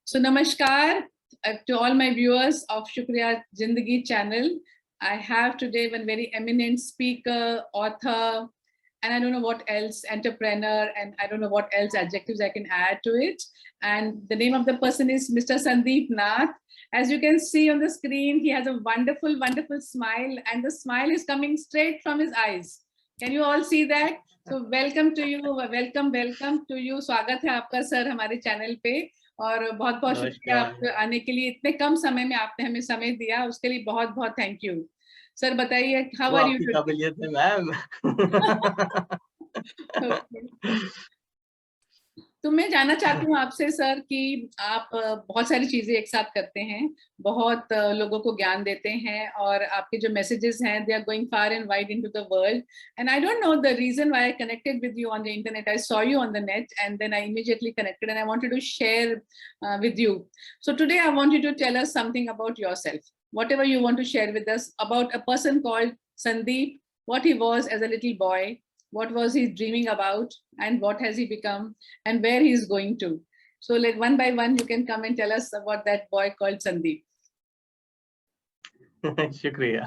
So namaskar to all my viewers of Shukriya Zindagi channel. I have today one very eminent speaker, author, and I don't know what else, entrepreneur, and I don't know what else adjectives I can add to it. And the name of the person is Mr. Sandeepnath. As you can see on the screen, he has a wonderful, wonderful smile, and the smile is coming straight from his eyes. Can you all see that? So welcome to you, welcome to you. स्वागत है आपका sir हमारे channel पे और बहुत बहुत शुक्रिया आप आने के लिए, इतने कम समय में आपने हमें समय दिया, उसके लिए बहुत बहुत थैंक यू। सर बताइए, हाउ आर यू? काबिलियत है मैम। तो मैं जानना चाहती हूँ आपसे सर कि आप बहुत सारी चीजें एक साथ करते हैं, बहुत लोगों को ज्ञान देते हैं और आपके जो मैसेजेस हैं they are going far and wide into the world and I don't know the reason why I connected with you on the internet. I saw you on the net and then I immediately connected and I wanted to share with you. So today I want you to tell us something about yourself, whatever you want to share with us about a person called Sandeep, what he was as a little boy, what was he dreaming about, and what has he become, and where he is going to. So like one by one you can come and tell us about that boy called Sandeep. शुक्रिया।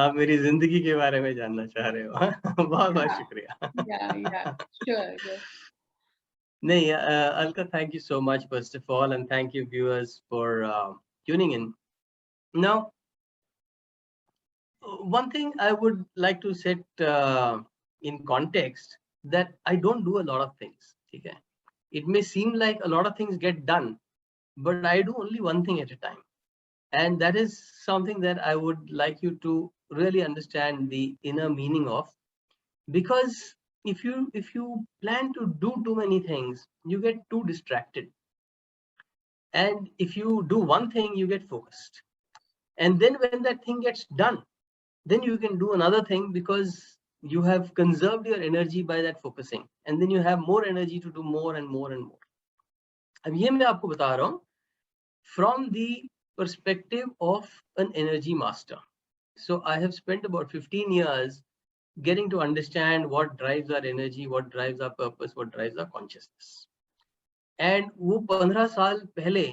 आप मेरी जिंदगी के बारे में जानना चाह रहे हो। बहुत बहुत शुक्रिया। Yeah, sure. नहीं, Alka, thank you so much first of all, and thank you viewers for tuning in. Now, one thing I would like to set in context that I don't do a lot of things. Okay, it may seem like a lot of things get done, but I do only one thing at a time, and that is something that I would like you to really understand the inner meaning of, because if you plan to do too many things, you get too distracted, and if you do one thing, you get focused, and then when that thing gets done, then you can do another thing because you have conserved your energy by that focusing, and then you have more energy to do more and more and more. अब ये मैं आपको बता रहा हूँ from the perspective of an energy master. So I have spent about 15 years getting to understand what drives our energy, what drives our purpose, what drives our consciousness. And वो 15 साल पहले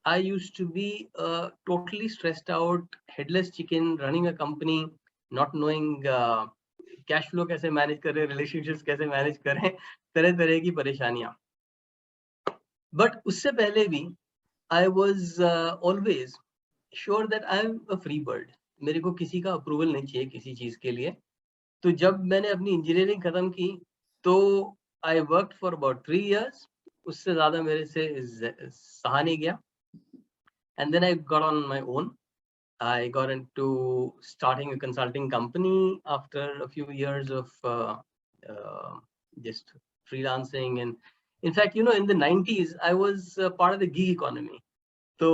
I used to be totally stressed out, headless chicken, running a company, not knowing cash flow कैसे manage करें, relationships कैसे manage करें, तरह तरह की परेशानियां. But उससे पहले भी I was always sure that I am a free bird. मेरे को किसी का approval नहीं चाहिए किसी चीज के लिए. तो जब मैंने अपनी इंजीनियरिंग खत्म की तो I worked for about 3 years. उससे ज्यादा मेरे से सहा नहीं गया. And then I got on my own. I got into starting a consulting company after a few years of just freelancing. And in fact, you know, in the 90s, I was part of the gig economy. तो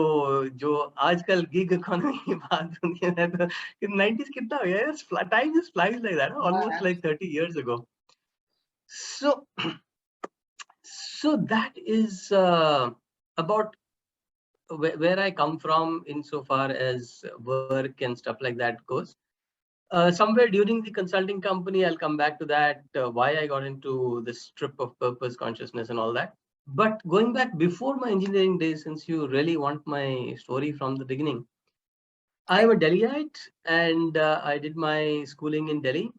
जो आजकल gig economy की बात होती है तो 90s कितना हो गया? Time just flies like that, almost like 30 years ago. So that is about where I come from insofar as work and stuff like that goes. Somewhere during the consulting company, I'll come back to that, why I got into this trip of purpose, consciousness and all that. But going back before my engineering days, since you really want my story from the beginning, I am a Delhiite and I did my schooling in Delhi.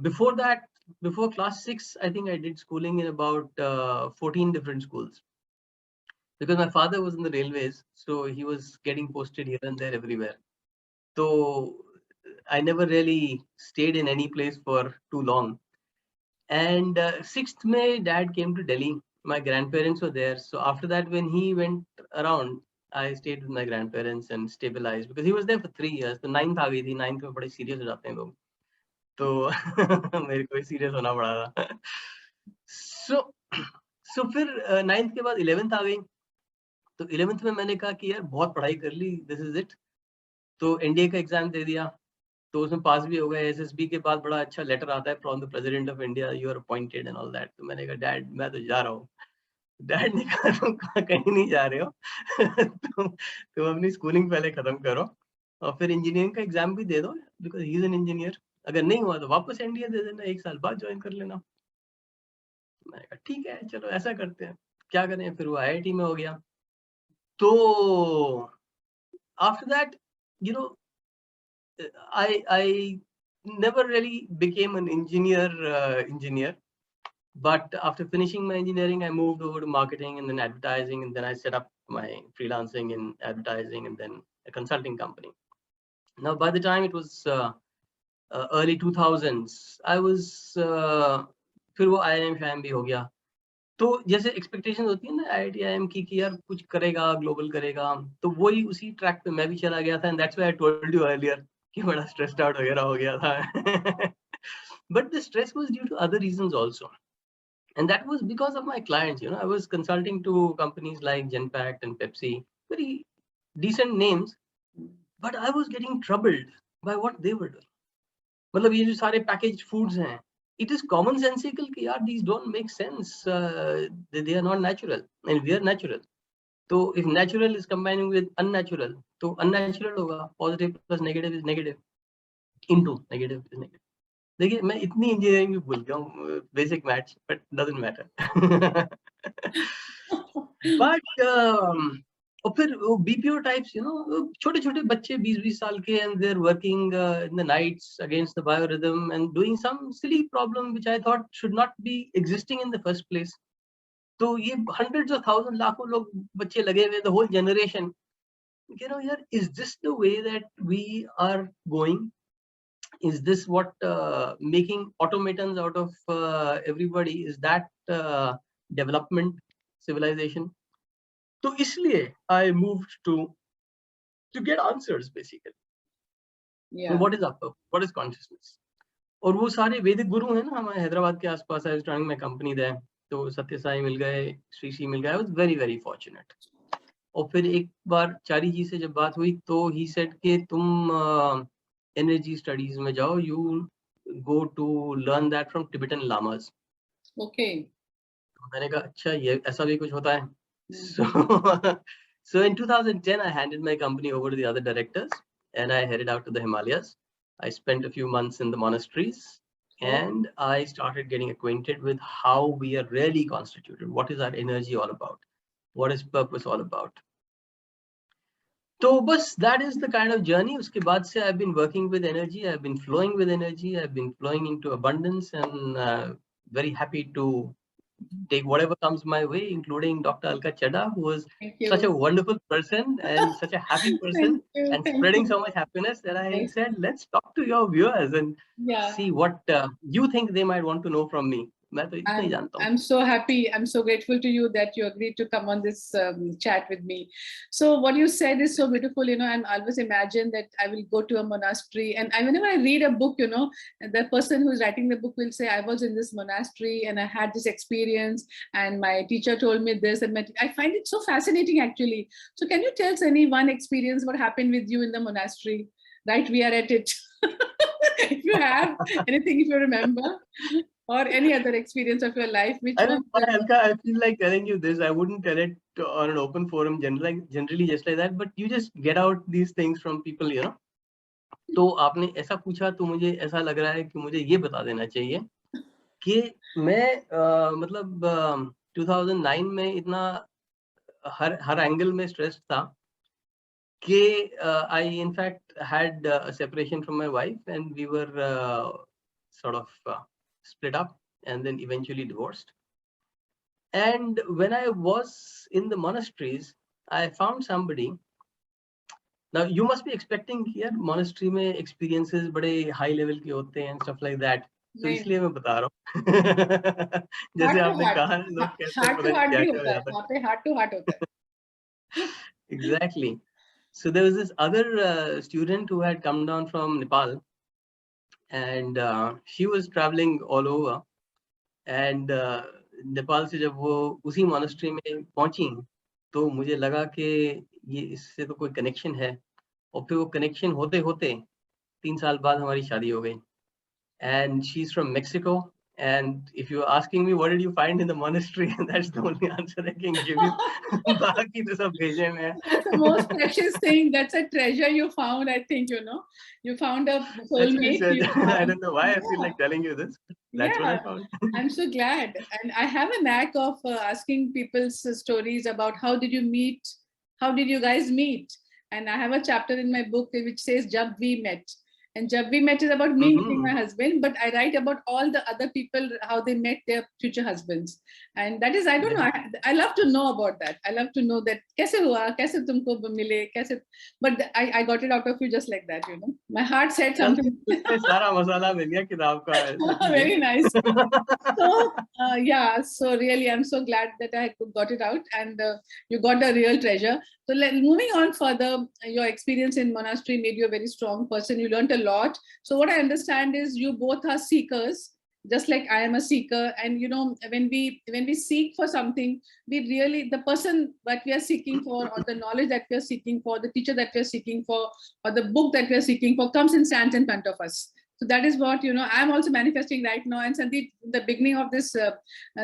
Before that, before class 6, I think I did schooling in about 14 different schools. Because my father was in the railways, so he was getting posted here and there everywhere. So I never really stayed in any place for too long. And 6th May, Dad came to Delhi. My grandparents were there. So after that, when he went around, I stayed with my grandparents and stabilized because he was there for 3 years. So 9th आ गई थी. 9th में बड़े serious हो जाते हैं लोग. तो मेरे को serious होना पड़ा था. So फिर 9th के बाद 11th आ गई. तो 11th में मैंने कहा कि यार बहुत पढ़ाई कर ली, दिस इज इट. तो एनडीए का एग्जाम दे दिया, तो उसमें पास भी हो गया. एसएसबी के बाद बड़ा अच्छा लेटर आता है from the president of India, you are appointed and all that. तो मैंने कहा डैड मैं तो जा रहा हूँ. डैड ने कहा तुम कहीं नहीं जा रहे हो. तुम अपनी स्कूलिंग पहले खत्म करो और फिर इंजीनियरिंग का एग्जाम भी दे दो, because he is an engineer. अगर नहीं हुआ तो वापस एनडीए दे देना, 1 साल बाद ज्वाइन कर लेना. मैंने कहा ठीक है चलो ऐसा करते हैं, क्या करें. फिर वो आईआईटी में हो गया. So after that, you know, I never really became an engineer. But after finishing my engineering, I moved over to marketing and then advertising, and then I set up my freelancing in advertising and then a consulting company. Now, by the time it was early 2000s, I was फिर वो IIM शायम भी हो गया. तो जैसे expectation होती है ना IIT IIM की कि यार कुछ करेगा, ग्लोबल करेगा, तो वही उसी ट्रैक पे मैं भी चला गया था. And that's why I told you earlier कि बड़ा स्ट्रेस्ड आउट वगैरह हो गया था. But the stress was due to other reasons also. And that was because of my clients. I was consulting to companies like Genpact and Pepsi, very decent names, but I was getting troubled by what they were doing. मतलब ये जो सारे packaged foods हैं, it is commonsensical कि यार these don't make sense. They are not natural and we are natural. So if natural is combining with unnatural, तो unnatural होगा. Positive plus negative is negative. Into negative is negative. देखिए मैं इतनी engineering भी भूल गया हूँ, basic maths, but doesn't matter. But और फिर बीपीओ टाइप्स, छोटे छोटे बच्चे 20-20 साल के, and they are working in the nights against the biorhythm and doing some silly problem which I thought should not be existing in the first place. तो ये hundreds of thousand, लाखों लोग बच्चे लगे हुए, द होल जनरेशन. यार, is this the way that we are going? Is this what making automatons out of everybody, is that development, civilization? So isliye I moved to get answers basically. Yeah. What is up, what is consciousness? और वो सारे वैदिक गुरु हैं ना हमारे हैदराबाद के आसपास. I was running my company there. तो सत्य साई मिल गए, श्री श्री मिल गए. I was very very fortunate. और फिर एक बार चारी जी से जब बात हुई तो he said कि तुम energy studies में जाओ, you go to learn that from Tibetan lamas. Okay. मैंने कहा अच्छा, ये ऐसा भी कुछ होता है. So in 2010 I handed my company over to the other directors and I headed out to the Himalayas. I spent a few months in the monasteries and I started getting acquainted with how we are really constituted. What is our energy all about? What is purpose all about? So bus, that is the kind of journey. Uske baad se I've been working with energy, I've been flowing with energy, I've been flowing into abundance, and very happy to take whatever comes my way, including Dr. Alka Chadha, who was such a wonderful person and such a happy person and spreading so much happiness that I said, let's talk to your viewers and see what you think they might want to know from me. I'm so happy. I'm so grateful to you that you agreed to come on this chat with me. So what you said is so beautiful. I'm always imagine that I will go to a monastery, and whenever I read a book, the person who is writing the book will say, I was in this monastery and I had this experience and my teacher told me this, and I find it so fascinating actually. So can you tell us any one experience, what happened with you in the monastery? Right, we are at it. If you have anything, if you remember, or any other experience of your life, which one? I feel like telling you this. I wouldn't tell it on an open forum, generally just like that. But you just get out these things from people, तो आपने ऐसा पूछा तो मुझे ऐसा लग रहा है कि मुझे ये बता देना चाहिए कि मैं मतलब 2009 में इतना हर एंगल में स्ट्रेस था कि I in fact had a separation from my wife and we were sort of split up and then eventually divorced. And when I was in the monasteries, I found somebody. Now you must be expecting here monastery में experiences बड़े high level के होते हैं and stuff like that. तो इसलिए मैं बता रहा हूँ. जैसे आपने कहा लोग कहते हैं पता नहीं क्या क्या होता है. Heart to heart होता है. Exactly. So there was this other student who had come down from Nepal, and she was traveling all over. And Nepal से जब वो उसी monastery में पहुंची तो मुझे लगा कि ये इससे तो कोई connection है. और फिर वो connection होते होते 3 साल बाद हमारी शादी हो गई. And she's from Mexico. And if you're asking me what did you find in the monastery, that's the only answer I can give you. बाकी तो सब भेजे में है. That's the most precious thing. That's a treasure you found. I think you found a soulmate. I don't know why I feel like telling you this. That's what I found. I'm so glad, and I have a knack of asking people's stories about how did you meet, how did you guys meet? And I have a chapter in my book which says Jab We Met. And Jab We Met is about me meeting my husband, but I write about all the other people, how they met their future husbands. And that is, I don't know, I love to know about that. I love to know that, kaise hua, kaise tumko mile, kaise, but I got it out of you just like that, you know. My heart said something. Very nice. So yeah, so really I'm so glad that I got it out, and you got a real treasure. So moving on further, your experience in monastery made you a very strong person. You learned a lot. So what I understand is you both are seekers, just like I am a seeker. And you know, when we seek for something, we really, the person that we are seeking for, or the knowledge that we are seeking for, the teacher that we are seeking for, or the book that we are seeking for comes and stands in front of us. So that is what, you know, I'm also manifesting right now. And Sandeep, the beginning of this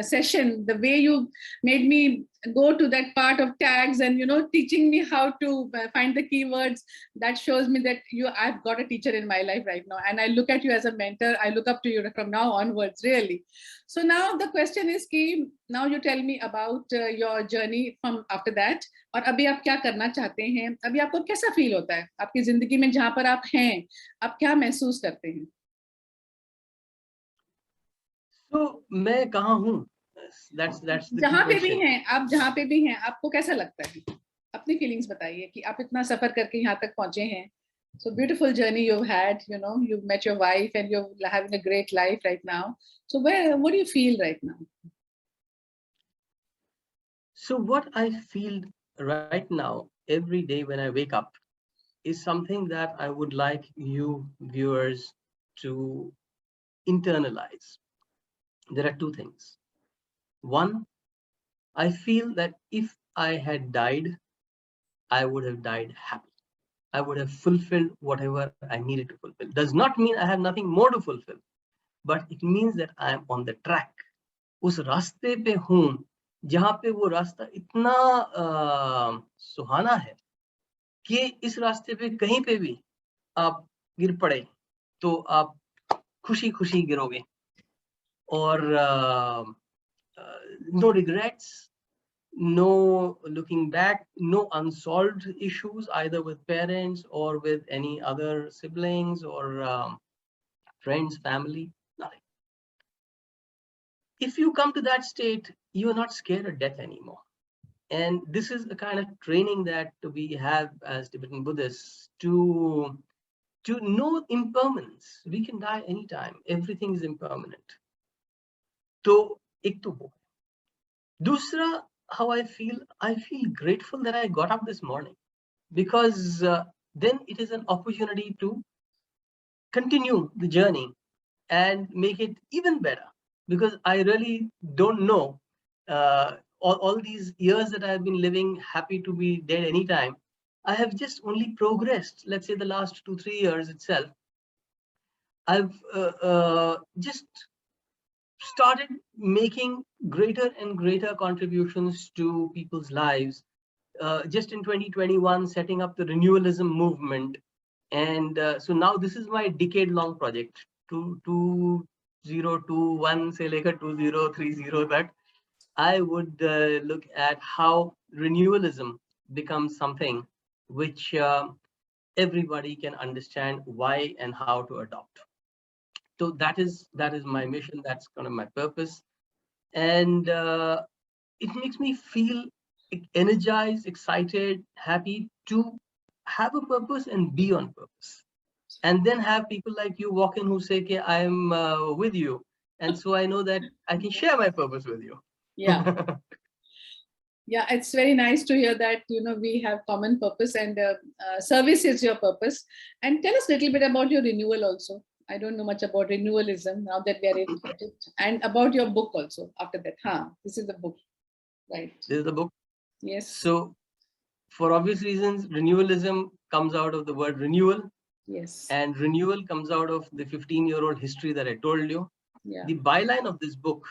session, the way you made me go to that part of tags and, you know, teaching me how to find the keywords, that shows me that I've got a teacher in my life right now. And I look at you as a mentor. I look up to you from now onwards, really. So now the question is, Ki, now you tell me about your journey from after that. और अभी आप क्या करना चाहते हैं? अभी आपको कैसा फील होता है आपकी जिंदगी में जहां पर आप हैं? आप क्या महसूस करते हैं? So मैं कहाँ हूँ? That's the जहां पे भी question. हैं आप, जहां पे भी हैं आपको कैसा लगता है? अपनी फीलिंग्स बताइए कि आप इतना सफर करके यहाँ तक पहुंचे हैं. So beautiful journey you've had, you know, you've met your wife and you're having a great life right now. So what do you feel right now? So what I feel right now, every day when I wake up, is something that I would like you viewers to internalize. There are two things. One, I feel that if I had died, I would have died happy. I would have fulfilled whatever I needed to fulfill. Does not mean I have nothing more to fulfill, but it means that I am on the track. उस रास्ते पे हूँ जहाँ पे वो रास्ता इतना सुहाना है कि इस रास्ते पे कहीं पे भी आप गिर पड़े तो आप खुशी खुशी गिरोगे. और no regrets, no looking back, no unsolved issues either with parents or with any other siblings or friends, family, nothing. If you come to that state, you are not scared of death anymore. And this is the kind of training that we have as Tibetan Buddhists to know impermanence. We can die anytime. Everything is impermanent. So, ek to wo. Dusra, how I feel grateful that I got up this morning, because then it is an opportunity to continue the journey and make it even better, because I really don't know all these years that I've been living happy to be dead anytime. I have just only progressed. Let's say the last 2-3 years itself, I've just started making greater and greater contributions to people's lives. Just in 2021, setting up the renewalism movement. And so now this is my decade-long project, 2021 से लेकर 2030 तक. I would look at how renewalism becomes something which everybody can understand why and how to adopt. So that is my mission. That's kind of my purpose, and it makes me feel energized, excited, happy to have a purpose and be on purpose, and then have people like you walk in who say, "Okay, I'm with you," and so I know that I can share my purpose with you. Yeah. Yeah, it's very nice to hear that, you know, we have common purpose, and service is your purpose. And tell us a little bit about your renewal also. I don't know much about renewalism now that we are in it, and about your book also after that. This is the book, right? This is the book. Yes. So for obvious reasons, renewalism comes out of the word renewal. Yes. And renewal comes out of the 15-year-old history that I told you. Yeah. The byline of this book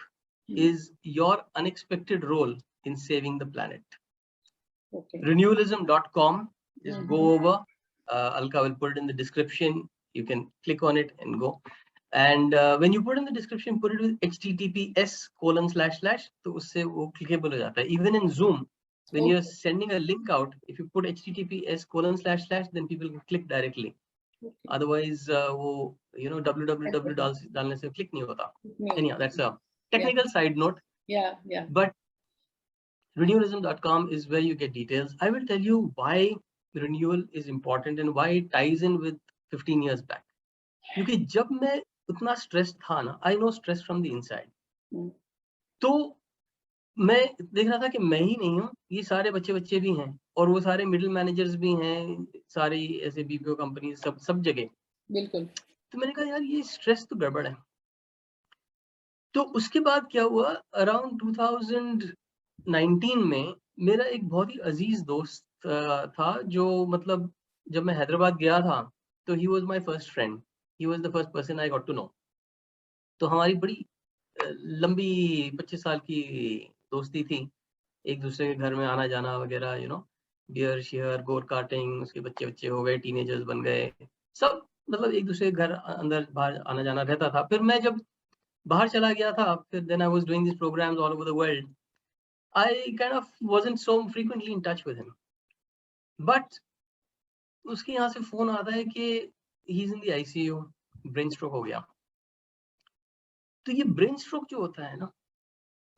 is your unexpected role in saving the planet. Okay. Renewalism.com. Just go over. Alka will put it in the description. You can click on it and go. And when you put in the description, put it with https:// तो उससे वो clickable हो जाता है. Even in Zoom, When you're sending a link out, if you put https:// then people can click directly. Otherwise, वो www डालने से click नहीं होता. Anyhow, that's a technical side note. Yeah. But renewalism.com is where you get details. I will tell you why renewal is important and why it ties in with 15 years back. क्योंकि जब मैं उतना stress था ना, I know stress from the inside. तो मैं देख रहा था कि मैं ही नहीं हूँ, ये सारे बच्चे भी हैं और वो सारे मिडिल मैनेजर्स भी हैं, सारी ऐसे बीपीओ कंपनी सब जगह. बिल्कुल. तो मैंने कहा यार ये स्ट्रेस तो गड़बड़ है. तो उसके बाद क्या हुआ, अराउंड 2019 में मेरा एक बहुत ही अजीज दोस्त था, जो मतलब जब मैं हैदराबाद गया था तो he was my first friend, he was the first person I got to know. तो हमारी बड़ी लंबी 25 साल की दोस्ती थी, एक दूसरे के घर में आना जाना वगैरह, बियर शेयर, गोर कार्टिंग, उसके बच्चे हो गए, टीनेजर्स बन गए, सब मतलब एक दूसरे के घर अंदर बाहर आना जाना रहता था. फिर मैं जब बाहर चला गया था, फिर then I was doing these programs all over the world, I kind of wasn't so frequently in touch with him. But उसके यहाँ से फोन आता है कि he's in the ICU, brain stroke हो गया. तो ये ब्रेन स्ट्रोक जो होता है ना,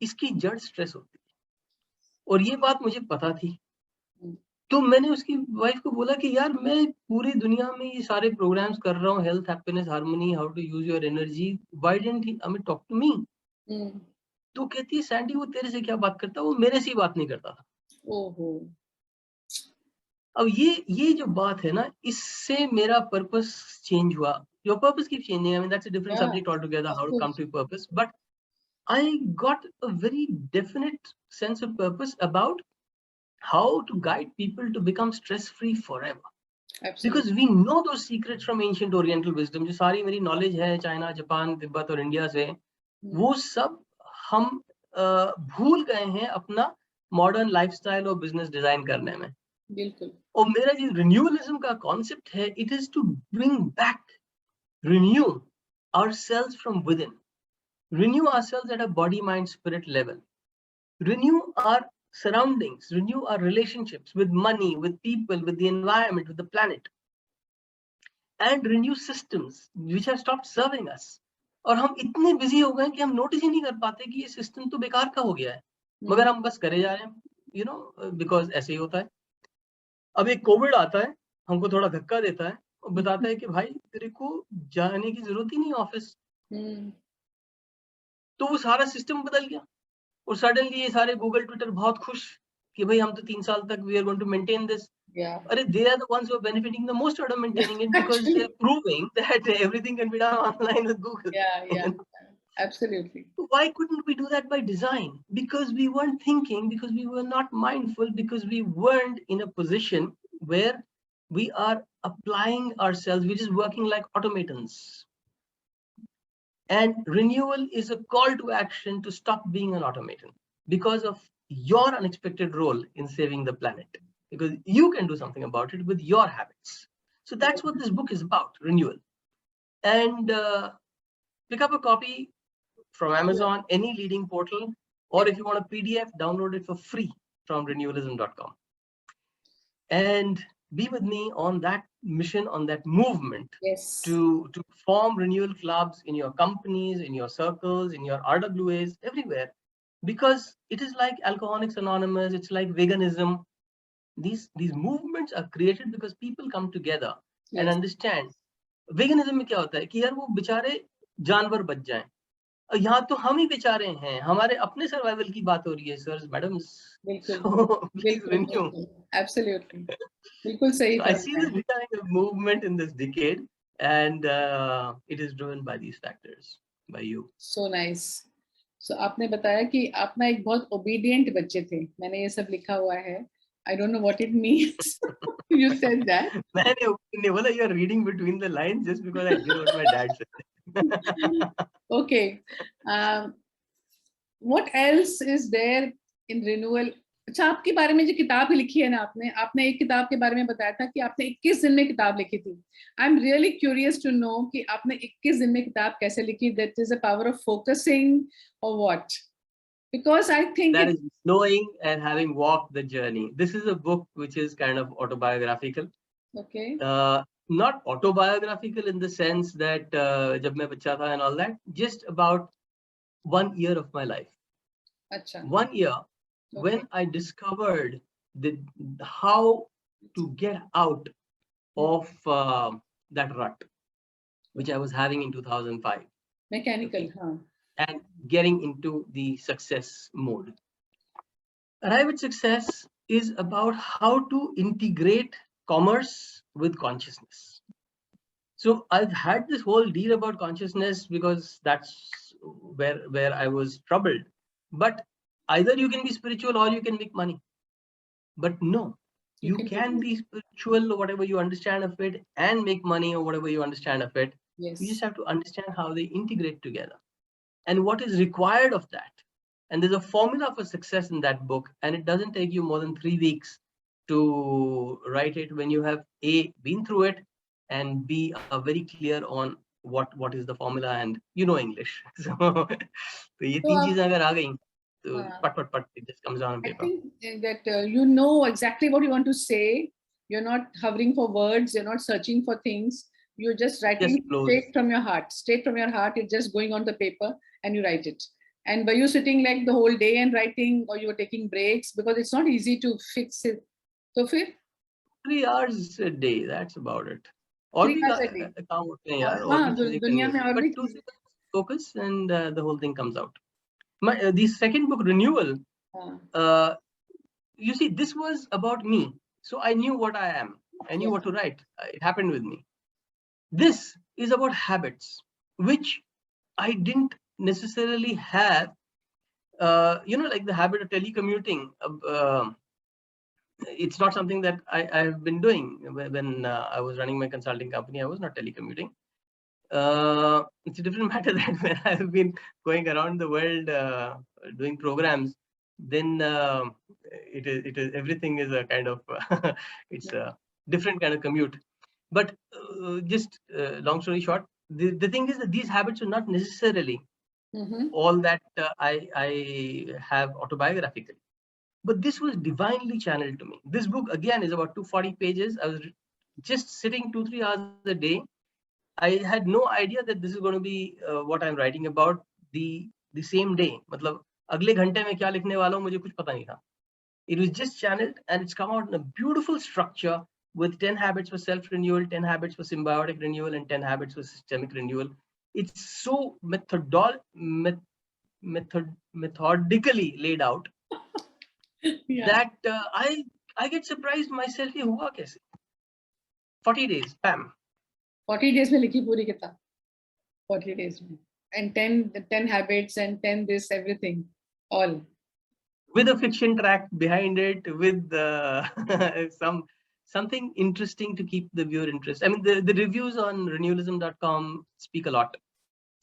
इसकी जड़ स्ट्रेस होती है और ये बात मुझे पता थी. तो मैंने उसकी वाइफ को बोला कि यार मैं पूरी दुनिया में ये सारे प्रोग्राम्स कर रहा हूँ, health, happiness, harmony, how to use your energy, why didn't he talk to me. तो कहती है सैंडी वो तेरे से क्या बात करता है, वो मेरे से ही बात नहीं करता था. ओहो. अब ये जो बात है ना, इससे मेरा पर्पस चेंज हुआ. Your purpose keep changing, I mean that's a different subject altogether, how to come to purpose. But I got a very definite sense of purpose about how to guide people to become stress free forever. Absolutely. Because we know those secrets from ancient oriental wisdom. जो सारी मेरी knowledge है China, Japan, Tibet और India से, वो सब हम भूल गए हैं अपना मॉडर्न लाइफस्टाइल और बिजनेस डिजाइन करने में. बिल्कुल. और मेरा जो रिन्यूअलिज्म का कॉन्सेप्ट है, it is to bring back, renew ourselves from within, renew ourselves at a body mind spirit level, renew our surroundings, renew our relationships with money, with people, with the environment, with the planet, and renew systems which have stopped serving us. और हम इतने busy हो गए कि हम notice ही नहीं कर पाते कि ये सिस्टम तो बेकार का हो गया है, मगर हम बस करे जा रहे हैं, बिकॉज ऐसे ही होता है. अब एक कोविड आता है, हमको थोड़ा धक्का देता है और बताता है कि भाई तेरे को जाने की जरूरत ही नहीं ऑफिस. तो वो सारा सिस्टम बदल गया और सडनली ये सारे गूगल ट्विटर बहुत खुश कि भाई हम तो 3 साल तक we are going to maintain this. अरे they are the ones who are benefiting the most out of maintaining it, because they're proving that everything can be done online with Google. Yeah. Absolutely. Why couldn't we do that by design? Because we weren't thinking, because we were not mindful, because we weren't in a position where we are applying ourselves, we're just working like automatons. And renewal is a call to action to stop being an automaton because of your unexpected role in saving the planet, because you can do something about it with your habits. So that's what this book is about, renewal. And pick up a copy from Amazon, any leading portal, or if you want a PDF, download it for free from renewalism.com. And be with me on that mission, on that movement, to form renewal clubs in your companies, in your circles, in your RWAs, everywhere. Because it is like Alcoholics Anonymous, it's like veganism. These movements are created because people come together and understand. Veganism में क्या होता है कि यार वो बेचारे जानवर बच जाएं, यहाँ तो हम ही बेचारे हैं, हमारे अपने सर्वाइवल की बात हो रही है सर मैडम. Absolutely. बिल्कुल सही. So I see this becoming a movement in this decade, and it is driven by these factors, by you. So nice. So आपने बताया कि आप ना एक बहुत obedient बच्चे थे. मैंने ये सब लिखा हुआ है. I don't know what it means. You said that. मैंने बोला you are reading between the lines just because I did what my dad said. Okay. What else is there in renewal? अच्छा, आपके बारे में जो किताब लिखी है ना, आपने एक किताब के बारे में बताया था कि आपने 21 दिन में किताब लिखी थी. I am really curious to know कि आपने 21 दिन में किताब कैसे लिखी. That is the power of focusing और what? Because I think That is knowing and having walked the journey. This is a book which is kind of autobiographical. okay. Not autobiographical in the sense that jab main bacha tha and all that, just about 1 year of my life. Acha. 1 year Okay. when I discovered how to get out of that rut which I was having in 2005. Mechanical, Okay, huh? and getting into the success mode. Arrive at Success is about how to integrate commerce with consciousness. So I've had this whole deal about consciousness because that's where I was troubled. But either you can be spiritual or you can make money. But no, You you can do can both. be spiritual or whatever you understand of it and make money or whatever you understand of it. You just Yes. have to understand how they integrate together and what is required of that. And there's a formula for success in that book, and it doesn't take you more than 3 weeks to write it when you have A, been through it, and B, are very clear on what is the formula and you know English. So, तो ये So, तीन चीजें अगर आ गई तो uh, पट it just comes down on I paper. think that you know exactly what you want to say. You're not hovering for words. You're not searching for things. You're just Just writing flows. straight from your heart. Straight from your heart. It's just going on the paper and you write it. And were you sitting like the whole day and writing, or you were taking breaks? Because it's not easy to fix it. So, फिर 3 hours a day, that's about it. और 3 भी hours a day. काम होते हैं और यार, और भी हाँ, चीजें करनी दुनिया में होती है, और but भी 2 चीजें. seconds focus and the whole thing comes out. The second book, Renewal, हाँ, uh, you see, this was about me. So I knew what I am. I knew yes. what to write. It happened with me. This is about habits, which I didn't necessarily have. Like the habit of telecommuting. It's not something that I've been doing. When I was running my consulting company, I was not telecommuting. It's a different matter that when I've been going around the world doing programs, then it is everything is a kind of it's a different kind of commute. But just long story short, the thing is that these habits are not necessarily all that I have autobiographically. But this was divinely channeled to me. This book again is about 240 pages. I was just sitting 2-3 hours a day. I had no idea that this is going to be what I'm writing about the same day. मतलब अगले घंटे में क्या लिखने वाला हूँ मुझे कुछ पता नहीं था. It was just channeled and it's come out in a beautiful structure with 10 habits for self-renewal, 10 habits for symbiotic renewal, and 10 habits for systemic renewal. It's so methodically laid out Yeah. that I get surprised myself. ये हुआ कैसे? 40 days, bam. 40 days में लिखी पूरी किताब. 40 days में. And 10 habits and 10 this, everything. All. With a fiction track behind it, with something interesting to keep the viewer interested. I mean, the reviews on renewalism.com speak a lot.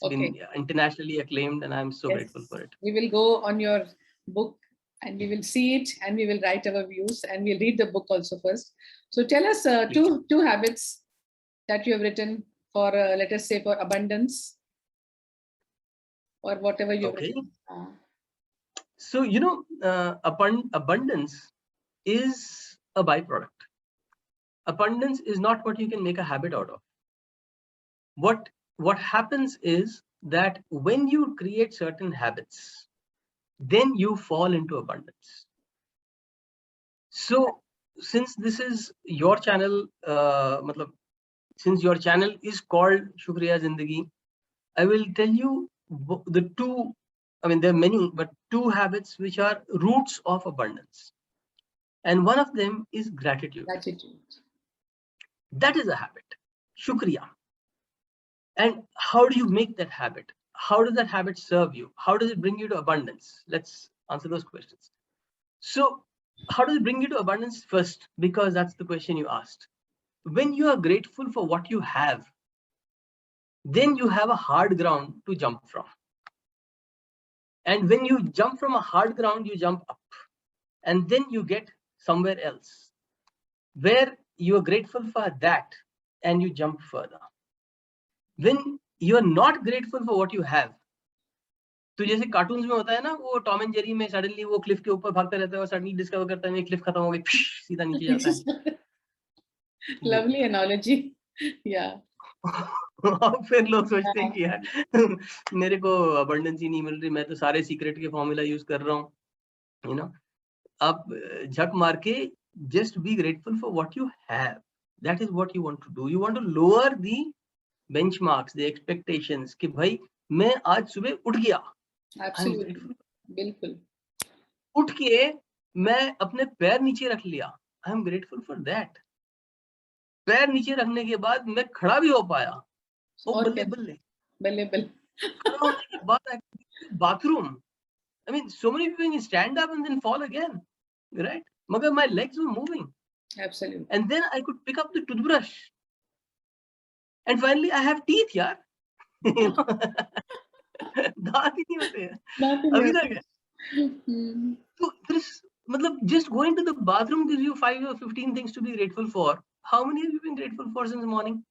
It's Okay. been internationally acclaimed, and I'm so grateful for it. We will go on your book and we will see it and we will write our views and we'll read the book also first. So tell us two habits that you have written for, let us say, for abundance or whatever you have written. So, abundance is a byproduct. Abundance is not what you can make a habit out of. What happens is that when you create certain habits, then you fall into abundance. So since this is your channel, since your channel is called Shukriya Zindagi, I will tell you the two, I mean, there are many, but two habits which are roots of abundance. And one of them is gratitude. That is a habit. Shukriya. And how do you make that habit? How does that habit serve you? How does it bring you to abundance? Let's answer those questions. So how does it bring you to abundance? First, because that's the question you asked. When you are grateful for what you have, then you have a hard ground to jump from. And when you jump from a hard ground, you jump up. And then you get somewhere else where you are grateful for that and you jump further. When you are not grateful for what you have, तो जैसे cartoons में होता है ना, वो Tom and Jerry में suddenly वो Cliff के ऊपर भागता रहता है और सडनली डिस्कवर करता है क्लिफ खत्म हो गई, सीधा नीचे जाता है। Lovely analogy. Yeah. और फिर लोग सोचते हैं कि यार मेरे को अबंडेंस ही नहीं मिल रही, मैं तो सारे सीक्रेट के फॉर्मूला यूज कर रहा हूँ, यू नो। आप झक मार के just be grateful for what you have. That is what you want to do. You want to lower the benchmarks, the expectations कि भाई मैं आज सुबह उठ गया, Absolutely. बिल्कुल. उठ के मैं अपने पैर नीचे रख लिया, I am grateful for that. पैर नीचे रखने के बाद मैं खड़ा भी हो पाया, ओ बल्ले बल्ले बल्ले बल्ले। खड़ा होने के बाद bathroom, I mean so many people can stand up and then fall again, right? मगर my legs were moving. Absolutely. And then I could pick up the toothbrush. And finally I have teeth, यार। दांत ही नहीं होते हैं अभी तक। तो मतलब just going to the bathroom gives you 5 or 15 things to be grateful for. How many have you been grateful for since the morning?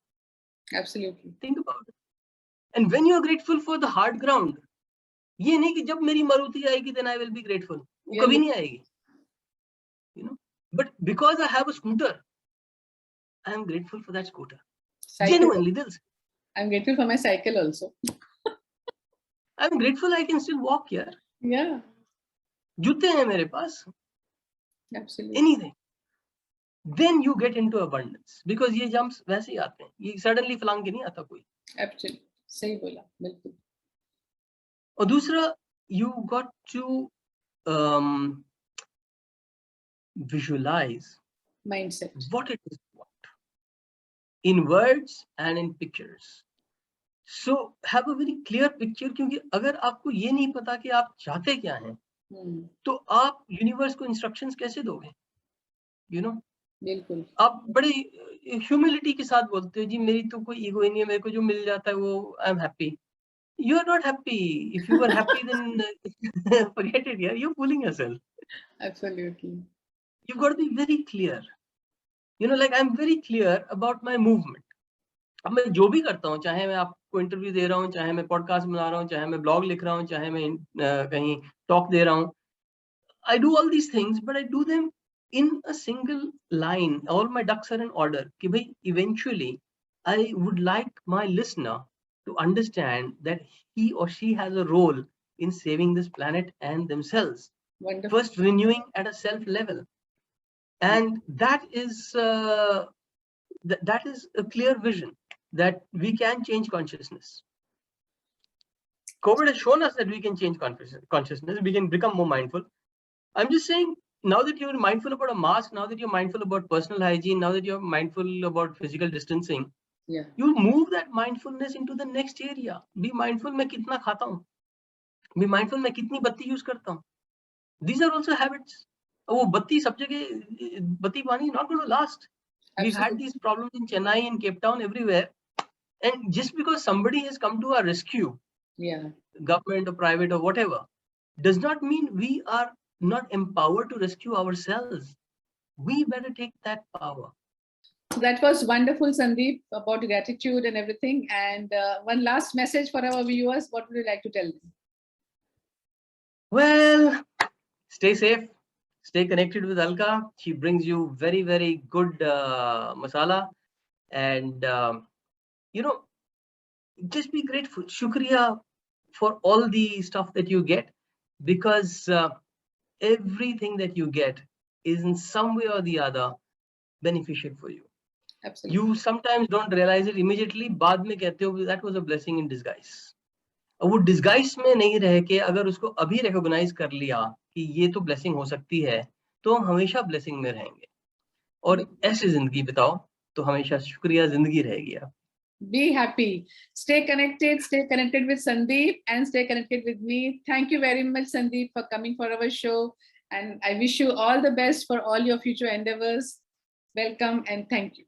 Absolutely. Think about it. And when you are grateful for the hard ground, ये नहीं कि जब मेरी मारुति आएगी then I will be grateful. वो कभी नहीं आएगी, you know. But because I have a scooter, I am grateful for that scooter. Genuinely, this. I'm grateful for my cycle also. I'm grateful I can still walk here. Yeah. जूते हैं मेरे पास. Absolutely. Anything. Then you get into abundance because ये jumps वैसे ही आते हैं, ये suddenly फलांग के नहीं आता कोई. Absolutely. सही बोला, बिल्कुल. और दूसरा, you got to visualize mindset, what it is you want in words and in pictures. So have a very clear picture, क्योंकि अगर आपको ये नहीं पता कि आप चाहते क्या हैं, तो आप यूनिवर्स को इंस्ट्रक्शंस कैसे दोगे, you know? बिल्कुल. आप बड़े ह्यूमिलिटी के साथ बोलते हो, जी मेरी तो कोई ईगो ही नहीं है, मेरे को जो मिल जाता है वो I am happy. You are not happy. If you were happy, then forget it. Yeah, you're fooling yourself. Absolutely. You've got to be very clear. You know, like I'm very clear about my movement. अब मैं जो भी करता हूँ, चाहे मैं आपको interview दे रहा हूँ, चाहे मैं पॉडकास्ट बना रहा हूँ, चाहे मैं ब्लॉग लिख रहा हूँ, चाहे मैं कहीं टॉक दे रहा हूँ, I do all these things, but I do them in a single line. All my ducks are in order. कि भाई eventually I would like my listener to understand that he or she has a role in saving this planet and themselves. Wonderful. First renewing at a self level, and that is a clear vision that we can change consciousness. COVID has shown us that we can change consciousness. We can become more mindful. I'm just saying, now that you're mindful about a mask, now that you're mindful about personal hygiene, now that you're mindful about physical distancing, yeah, you move that mindfulness into the next area. Be mindful मैं कितना खाता हूँ. Be mindful मैं कितनी बत्ती use करता हूँ. These are also habits. वो बत्ती सब जगह बत्ती पानी not going to last. Absolutely. We've had these problems in Chennai, in Cape Town, everywhere. And just because somebody has come to our rescue, yeah, government or private or whatever, does not mean we are not empowered to rescue ourselves. We better take that power. That was wonderful, Sandeep, about gratitude and everything. And one last message for our viewers. What would you like to tell them? Well, stay safe. Stay connected with Alka. She brings you very, very good masala. And, you know, just be grateful. Shukriya for all the stuff that you get, because everything that you get is in some way or the other beneficial for you. Absolutely. You sometimes don't realize it immediately. बाद में कहते हो that was a blessing in disguise. वो disguise में नहीं रह के अगर उसको अभी recognize कर लिया कि ये तो blessing हो सकती है, तो हम हमेशा blessing में रहेंगे. और ऐसे जिंदगी बिताओ तो हमेशा शुक्रिया जिंदगी रहेगी. Be happy. Stay connected with Sandeep and stay connected with me. Thank you very much, Sandeep, for coming for our show. And I wish you all the best for all your future endeavors. Welcome and thank you.